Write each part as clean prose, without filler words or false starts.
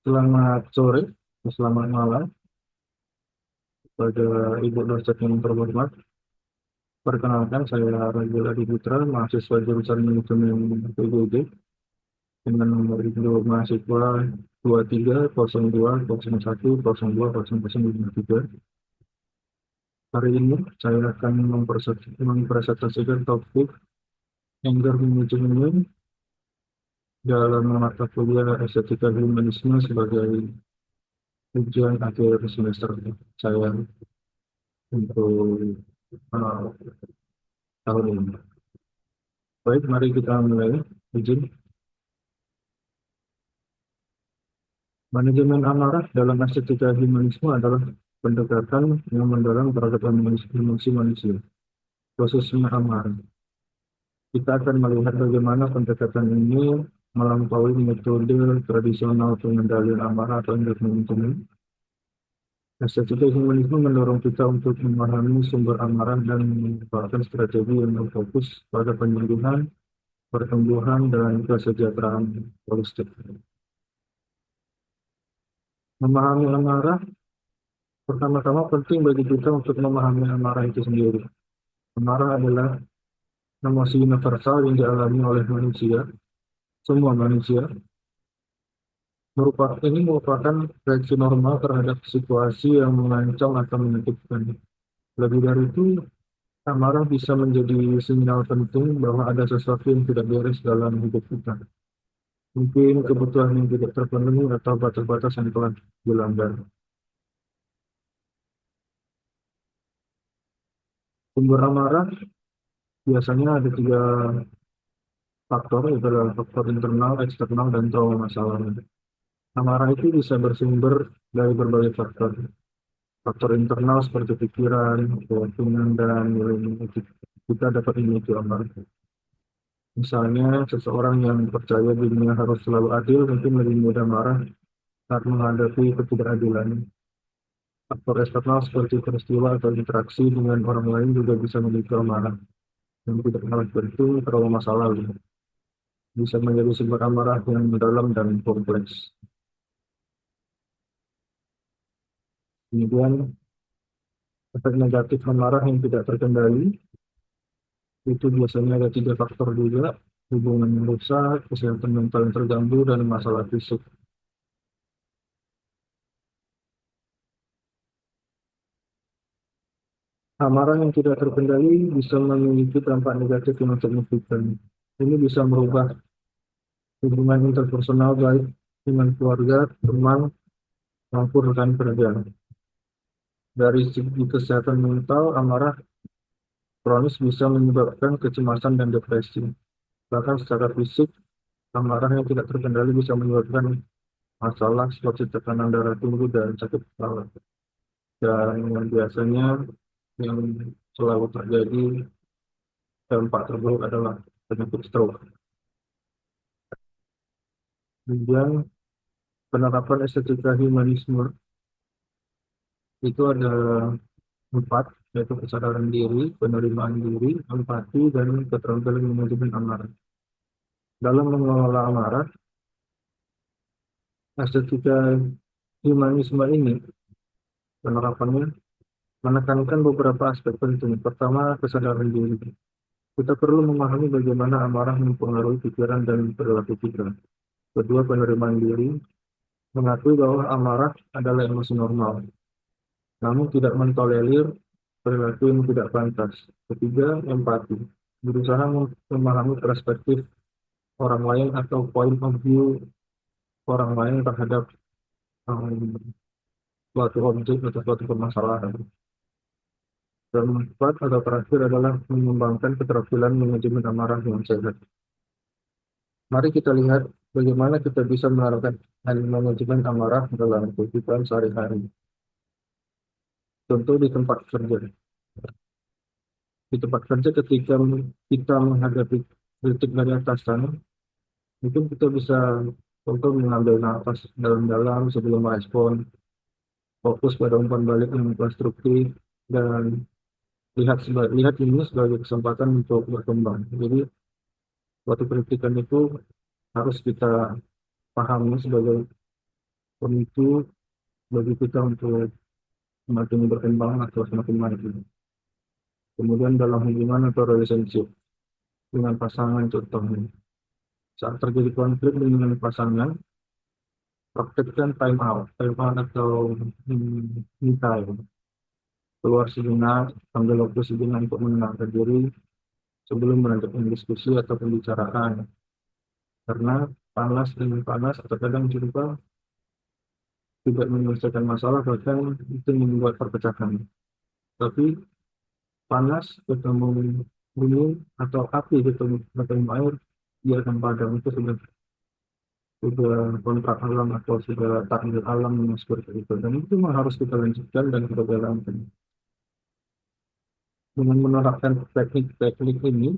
Selamat sore, selamat malam pada Ibu dosen yang terhormat. Perkenalkan, saya Rajul Adi Putra, mahasiswa jurusan Manajemen PJJ dengan nomor induk mahasiswa 230201020053. Hari ini saya akan mempresentasikan topik anger management dalam mata kuliah Estetika Humanisme sebagai ujian akhir semester saya untuk uh, tahun ini. Baik, mari kita mulai. Izin. Manajemen amarah dalam estetika humanisme adalah pendekatan yang mendalam terhadap emosi manusia, khususnya amarah. Kita akan melihat bagaimana pendekatan ini melampaui metode tradisional pengendalian amarah atau anger management. Estetika humanisme mendorong kita untuk memahami sumber amarah dan menyebabkan strategi yang berfokus pada penyembuhan, pertumbuhan, dan kesejahteraan holistik. Memahami amarah pertama-tama penting bagi kita untuk memahami amarah itu sendiri. Amarah adalah emosi universal yang dialami oleh manusia, semua manusia. Ini merupakan reaksi normal terhadap situasi yang mengancam atau menyakitkan. Lebih dari itu, amarah bisa menjadi sinyal penting bahwa ada sesuatu yang tidak beres dalam hidup kita. Mungkin kebutuhan yang tidak terpenuhi atau batas-batas yang telah dilanggar. Sumber amarah biasanya ada tiga faktor, yaitu adalah faktor internal, eksternal, dan trauma masalah. Amarah itu bisa bersumber dari berbagai faktor. Faktor internal seperti pikiran, keyakinan, dan nilai kita dapat memiliki amarah. Misalnya, seseorang yang percaya dirinya harus selalu adil mungkin lebih mudah marah saat menghadapi ketidakadilan. Faktor eksternal seperti peristiwa atau interaksi dengan orang lain juga bisa memicu amarah. Yang tidak kalah penting, trauma masa lalu bisa menjadi sumber amarah yang mendalam dan kompleks. Kemudian, efek negatif amarah yang tidak terkendali, itu biasanya ada tiga faktor juga, hubungan yang rusak, kesehatan mental yang terganggu, dan masalah fisik. Amarah yang tidak terkendali bisa memiliki dampak negatif yang signifikan. Ini bisa merubah hubungan interpersonal baik dengan keluarga, teman, maupun rekan kerja. Dari segi kesehatan mental, amarah kronis bisa menyebabkan kecemasan dan depresi. Bahkan secara fisik, amarah yang tidak terkendali bisa menyebabkan masalah seperti tekanan darah tinggi dan sakit kepala. Dan yang biasanya yang selalu terjadi dampak terburuk adalah penyakit stroke. Kemudian penerapan estetika humanisme itu ada empat, yaitu kesadaran diri, penerimaan diri, empati, dan keterampilan manajemen amarah. Dalam mengelola amarah, estetika humanisme ini penerapannya menekankan beberapa aspek penting. Pertama, kesadaran diri. Kita perlu memahami bagaimana amarah mempengaruhi pikiran dan perilaku kita. Kedua, penerimaan diri, mengakui bahwa amarah adalah emosi normal, namun tidak mentolerir perilaku yang tidak pantas. Ketiga, empati, berusaha memahami perspektif orang lain atau point of view orang lain terhadap um, suatu objek atau suatu permasalahan. Dan keempat atau terakhir adalah mengembangkan keterampilan manajemen amarah yang sehat. Mari kita lihat bagaimana kita bisa menerapkan manajemen amarah dalam kehidupan sehari-hari. Contoh di tempat kerja. Di tempat kerja ketika kita menghadapi kritik dari atasan, mungkin kita bisa contoh mengambil nafas dalam-dalam sebelum merespon, fokus pada umpan balik yang konstruktif, dan lihat ini sebagai kesempatan untuk berkembang. Jadi, suatu kritikan itu harus kita pahami sebagai pemicu bagi kita untuk semakin berkembang atau semakin maju. Kemudian dalam hubungan atau relationship dengan pasangan contohnya. Saat terjadi konflik dengan pasangan, praktekkan time out atau me time. Keluar sejenak, ambil waktu sejenak untuk menenangkan diri sebelum melanjutkan diskusi atau pembicaraan. Karena panas dengan panas terkadang juga tidak menyelesaikan masalah, bahkan itu membuat perpecahan. Tapi panas ketemu gunung atau api ketemu air, dia akan padam. Itu sudah kontrak alam atau sudah takdir alam yang seperti itu. Dan itu memang harus kita lanjutkan dan kita jalankan. Dengan menerapkan teknik-teknik ini,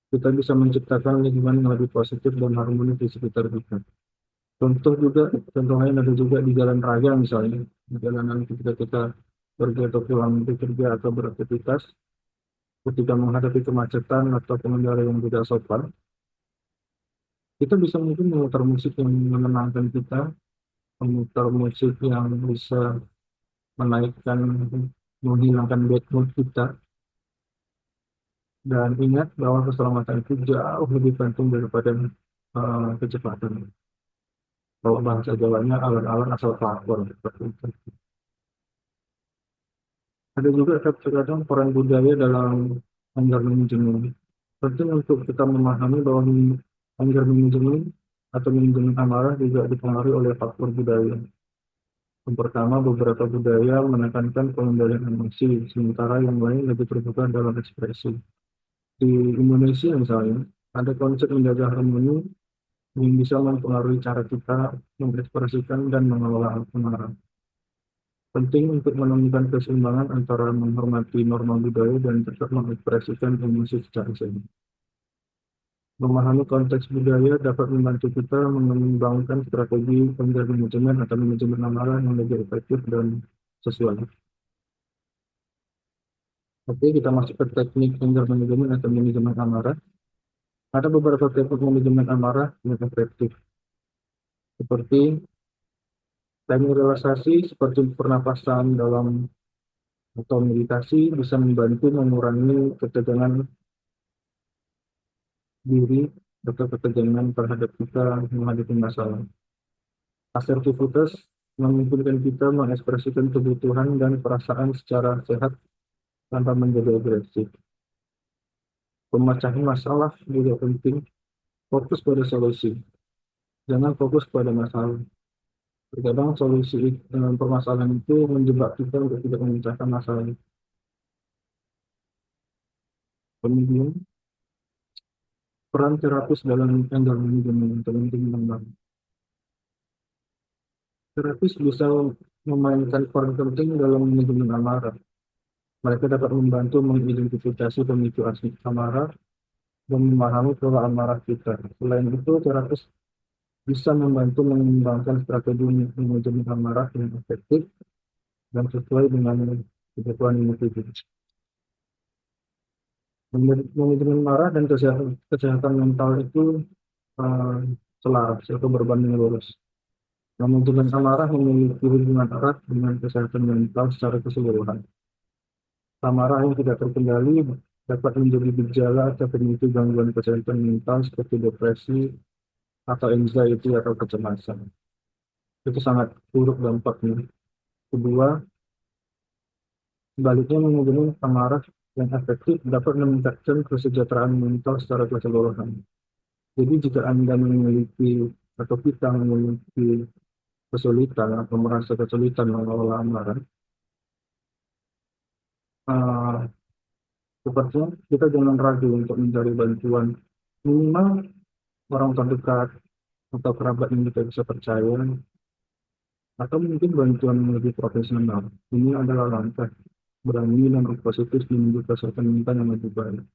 kita bisa menciptakan lingkungan yang lebih positif dan harmonis di sekitar kita. Contoh lain ada juga di jalan raya misalnya, di jalanan ketika kita pergi atau pulang bekerja atau beraktivitas, ketika menghadapi kemacetan atau pengendara yang tidak sopan, kita bisa mungkin memutar musik yang menenangkan kita, memutar musik yang bisa menaikkan, menghilangkan bad mood kita, dan ingat bahwa keselamatan itu jauh lebih penting daripada kecepatan. Kalau bahasa Jawanya alon-alon asal pelakor seperti itu. Ada juga terkadang peran budaya dalam anger manajemen. Penting untuk kita memahami bahwa anger manajemen atau manajemen amarah juga dipengaruhi oleh faktor budaya. Yang pertama, beberapa budaya menekankan pengendalian emosi, sementara yang lain lebih terbuka dalam ekspresi. Di Indonesia misalnya, ada konsep menjaga harmoni yang bisa mempengaruhi cara kita mengekspresikan dan mengelola amarah. Penting untuk menemukan keseimbangan antara menghormati norma budaya dan tetap mengekspresikan emosi secara sehat. Memahami konteks budaya dapat membantu kita mengembangkan strategi manajemen atau manajemen amarah yang lebih efektif dan sesuai. Oke, kita masuk ke teknik manajemen atau manajemen amarah. Ada beberapa teknik manajemen amarah yang efektif, seperti teknik relaksasi, seperti pernapasan dalam atau meditasi bisa membantu mengurangi ketegangan diri atau ketegangan terhadap kita menghadapi masalah. Asertivitas memungkinkan kita mengekspresikan kebutuhan dan perasaan secara sehat tanpa menjadi agresif. Pemecahan masalah juga penting, fokus pada solusi, jangan fokus pada masalah. Terkadang solusi dengan permasalahan itu menjebak kita untuk tidak memecahkan masalah. Kemudian, peran terapis dalam anger management penting banget. Terapis bisa memainkan peran penting dalam manajemen amarah. Mereka dapat membantu mengidentifikasi pemicu asli amarah dan memahami pola amarah kita. Selain itu, terapis bisa membantu mengembangkan strategi manajemen amarah yang efektif dan sesuai dengan kebutuhan individu. Manajemen marah dan kesehatan mental itu uh, selaras atau berbanding lurus. Manajemen amarah memiliki hubungan erat dengan kesehatan mental secara keseluruhan. Amarah yang tidak terkendali dapat menjadi gejala atau pemicu gangguan kesehatan mental seperti depresi atau anxiety atau kecemasan. Itu sangat buruk dampaknya. Kedua, sebaliknya manajemen amarah yang efektif dapat meningkatkan kesejahteraan mental secara keseluruhan. Jadi jika Anda memiliki atau kita memiliki kesulitan atau merasa kesulitan mengelola amarah, uh, sepertinya kita jangan ragu untuk mencari bantuan minimal orang terdekat atau kerabat yang kita bisa percaya, atau mungkin bantuan yang lebih profesional. Ini adalah langkah berani dan positif menuju kesehatan mental yang lebih baik.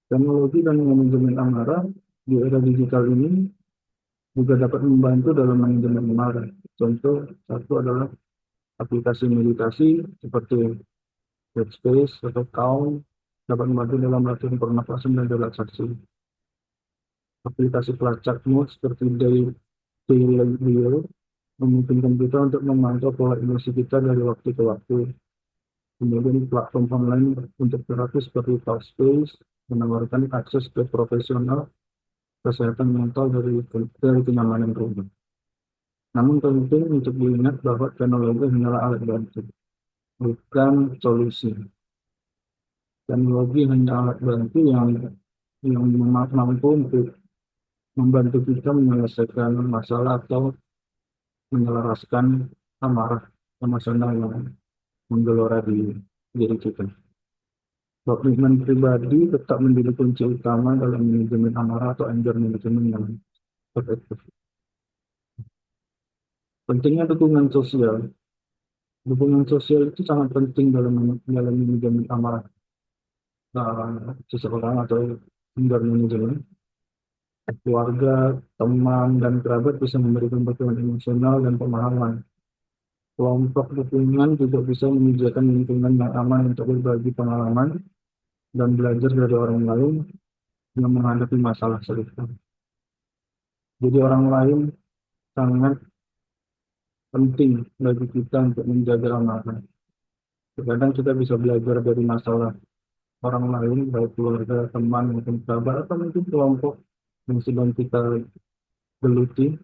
Teknologi dan manajemen amarah di era digital ini juga dapat membantu dalam manajemen amarah. Contoh satu adalah aplikasi meditasi seperti Headspace atau Calm dapat membantu dalam latihan pernafasan dan relaksasi. Aplikasi pelacak mood seperti Dailyo memungkinkan kita untuk memantau pola emosi kita dari waktu ke waktu. Kemudian platform online untuk terapi seperti Talkspace menawarkan akses ke profesional kesehatan mental dari kenyamanan rumah. Namun penting untuk diingat bahwa teknologi hanyalah alat bantu, bukan solusi. Teknologi hanya alat bantu yang mampu untuk membantu kita menyelesaikan masalah atau menyelaraskan amarah emosional yang menggelora di diri kita. Komitmen pribadi tetap menjadi kunci utama dalam manajemen amarah atau anger management yang efektif. Pentingnya dukungan sosial. Dukungan sosial itu sangat penting dalam manajemen amarah seseorang atau anger management. Keluarga, teman, dan kerabat bisa memberikan bantuan emosional dan pemahaman. Kelompok dukungan juga bisa menyediakan lingkungan yang aman untuk berbagi pengalaman dan belajar dari orang lain yang menghadapi masalah serupa. Jadi orang lain sangat penting bagi kita untuk menjaga amanah. Kadang kita bisa belajar dari masalah orang lain, baik keluarga, teman, maupun kerabat, atau mungkin kelompok yang sedang kita geluti.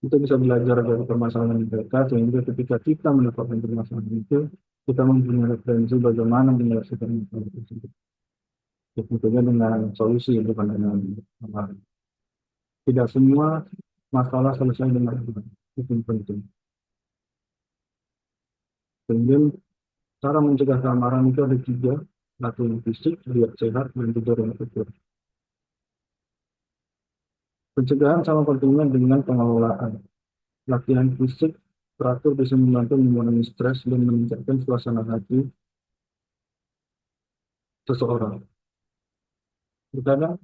Kita bisa belajar dari permasalahan mereka, sehingga ketika kita mendapatkan permasalahan itu, kita mempunyai referensi bagaimana menyelesaikan masalah tersebut. Tentunya dengan solusi, bukan dengan amarah. Tidak semua masalah selesai dengan amarah. Itu yang penting. Kemudian cara mencegah keamaran itu ada tiga, latihan fisik, diet sehat, dan tidur yang teratur. Pencegahan sama pentingnya dengan pengelolaan. Latihan fisik teratur bisa membantu mengurangi stres dan meningkatkan suasana hati seseorang. Terkadang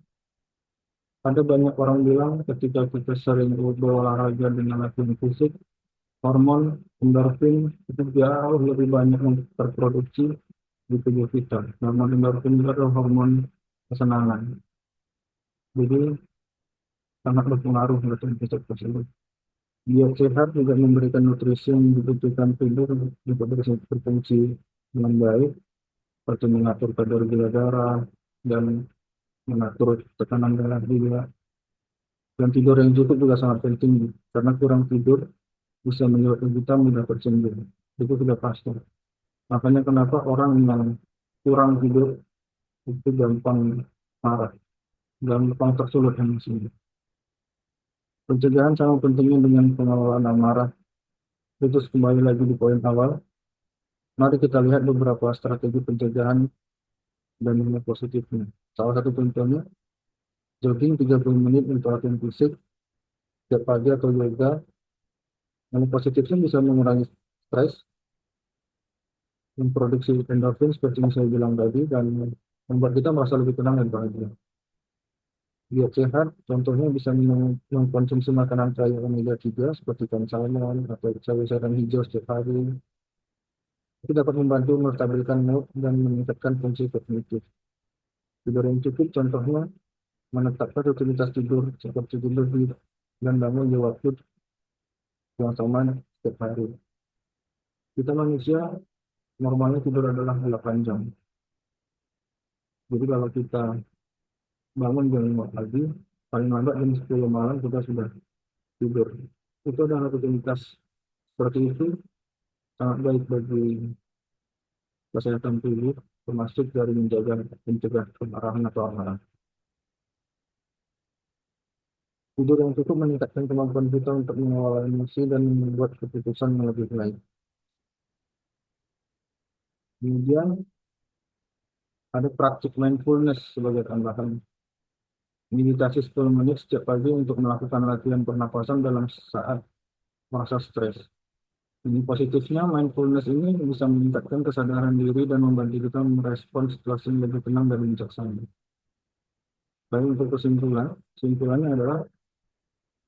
ada banyak orang bilang ketika kita sering berolahraga dengan latihan fisik, hormon endorfin itu jauh lebih banyak yang terproduksi di tubuh kita. Hormon endorfin itu adalah hormon kesenangan. Jadi sangat berpengaruh pada fisik tersebut. Diet sehat juga memberikan nutrisi yang dibutuhkan tubuh untuk berfungsi dengan baik, seperti mengatur kadar gula darah dan mengatur tekanan darah juga. Dan tidur yang cukup juga sangat penting, karena kurang tidur bisa menyebabkan kita mudah tersinggung. Itu sudah pasti. Makanya kenapa orang yang kurang tidur itu gampang marah, gampang tersulut emosi. Pencegahan sama pentingnya dengan pengelolaan amarah. Itu kembali lagi di poin awal. Mari kita lihat beberapa strategi pencegahan dan nilai positifnya. Salah satu contohnya, jogging 30 menit untuk latihan fisik setiap pagi atau yoga. Yang positifnya bisa mengurangi stres, memproduksi endorfin seperti yang saya bilang tadi, dan membuat kita merasa lebih tenang dan bahagia. Diet sehat, contohnya bisa mengkonsumsi makanan kaya omega 3 seperti ikan salmon atau sayur-sayuran hijau setiap hari. Itu dapat membantu menstabilkan mood dan meningkatkan fungsi kognitif. Tidur yang cukup, contohnya menetapkan rutinitas tidur seperti tidur dan bangun di waktu yang sama setiap hari. Kita manusia normalnya tidur adalah 8 jam. Jadi kalau kita bangun jam 5 pagi, paling lambat jam 10 malam kita sudah tidur. Itu adalah rutinitas seperti itu sangat baik bagi kesehatan tubuh, termasuk dari mencegah kemarahan atau amarah. Tidur yang cukup meningkatkan kemampuan kita untuk mengelola emosi dan membuat keputusan yang lebih baik. Kemudian ada praktik mindfulness sebagai tambahan. Meditasi 10 menit setiap pagi untuk melakukan latihan pernapasan dalam saat merasa stres. Ini positifnya, mindfulness ini bisa meningkatkan kesadaran diri dan membantu kita merespons situasi lebih tenang dan bijaksana. Baik, untuk kesimpulannya adalah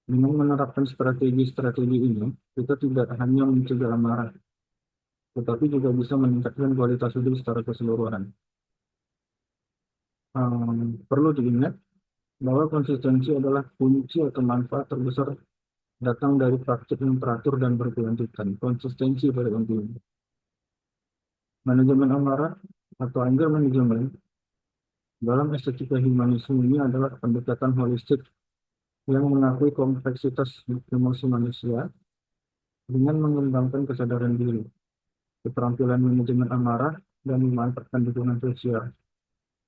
dengan menerapkan strategi-strategi ini, kita tidak hanya mencegah amarah, tetapi juga bisa meningkatkan kualitas hidup secara keseluruhan. Perlu diingat bahwa konsistensi adalah kunci atau manfaat terbesar datang dari praktik yang teratur dan berkelanjutan. Konsistensi pada intinya. Manajemen amarah atau anger management dalam estetika humanisme ini adalah pendekatan holistik yang mengakui kompleksitas emosi manusia dengan mengembangkan kesadaran diri, keterampilan manajemen amarah, dan memanfaatkan dukungan sosial.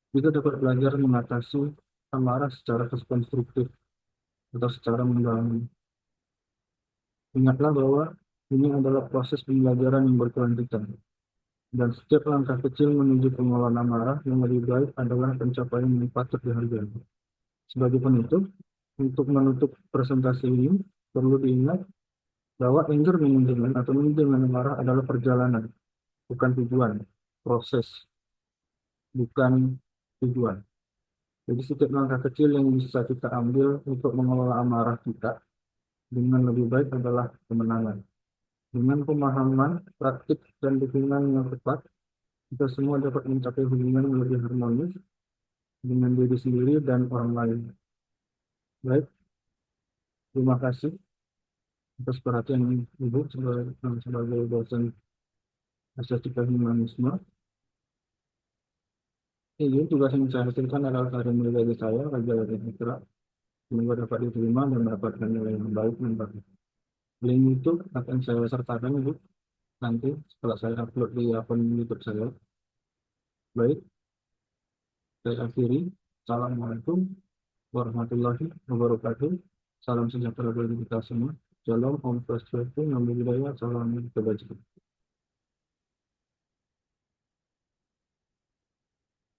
Kita dapat belajar mengatasi amarah secara konstruktif atau secara membangun. Ingatlah bahwa ini adalah proses pembelajaran yang berkelanjutan, dan setiap langkah kecil menuju pengelolaan amarah yang lebih baik adalah pencapaian yang patut dihargai. Sebagai penutup, untuk menutup presentasi ini, perlu diingat bahwa anger management atau manajemen amarah adalah perjalanan, bukan tujuan, proses, bukan tujuan. Jadi setiap langkah kecil yang bisa kita ambil untuk mengelola amarah kita dengan lebih baik adalah kemenangan. Dengan pemahaman, praktik, dan dukungan yang tepat, kita semua dapat mencapai hubungan yang lebih harmonis dengan diri sendiri dan orang lain. Baik, terima kasih atas perhatian Ibu sebagai dosen estetika humanisme. Ini tugas yang saya hasilkan adalah karya dari saya, Raja Raja Putra. Semoga dapat diterima dan mendapatkan nilai yang baik dan bagus. Link YouTube akan saya sertakan Ibu nanti setelah saya upload di akun YouTube saya. Baik, saya akhiri. Assalamualaikum warahmatullahi wabarakatuh. Salam sejahtera bagi kita semua. Shalom, Om Swastiastu, Namo Buddhaya, Salam kebajikan.